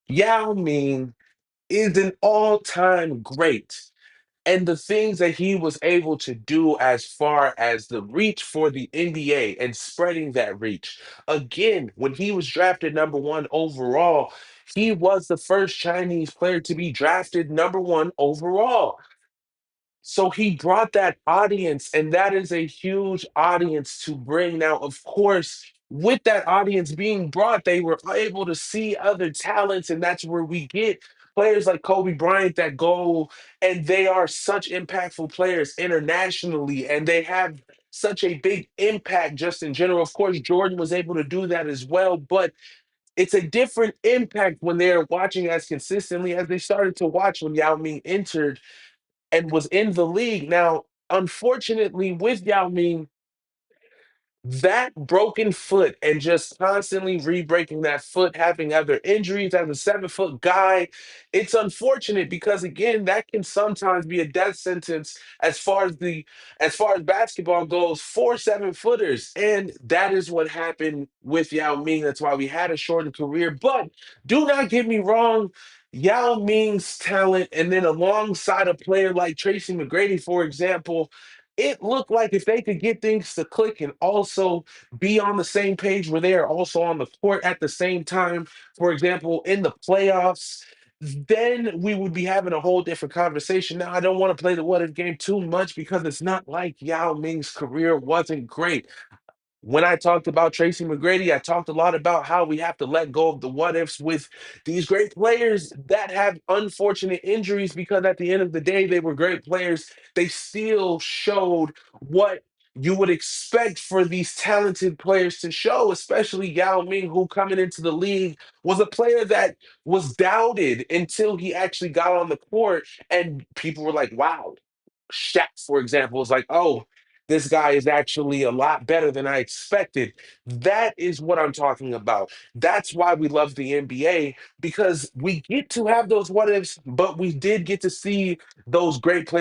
Yao Ming is an all-time great. And the things that he was able to do as far as the reach for the NBA and spreading that reach. Again, when he was drafted number one overall, he was the first Chinese player to be drafted number one overall. So he brought that audience, and that is a huge audience to bring. Now, of course, with that audience being brought, they were able to see other talents, and that's where we get players like Kobe Bryant that go, and they are such impactful players internationally, and they have such a big impact just in general. Of course, Jordan was able to do that as well, but it's a different impact when they're watching as consistently as they started to watch when Yao Ming entered and was in the league. Now, unfortunately, with Yao Ming, that broken foot and just constantly re-breaking that foot, having other injuries as a 7 foot guy, it's unfortunate because again, that can sometimes be a death sentence as far as basketball goes for 7 footers. And that is what happened with Yao Ming. That's why we had a shortened career. But do not get me wrong. Yao Ming's talent, and then alongside a player like Tracy McGrady, for example, it looked like if they could get things to click and also be on the same page where they are also on the court at the same time, for example, in the playoffs, then we would be having a whole different conversation. Now, I don't want to play the what if game too much because it's not like Yao Ming's career wasn't great. When I talked about Tracy McGrady, I talked a lot about how we have to let go of the what ifs with these great players that have unfortunate injuries because at the end of the day, they were great players. They still showed what you would expect for these talented players to show, especially Yao Ming, who coming into the league was a player that was doubted until he actually got on the court. And people were like, wow. Shaq, for example, is like, oh, this guy is actually a lot better than I expected. That is what I'm talking about. That's why we love the NBA because we get to have those what ifs, but we did get to see those great players.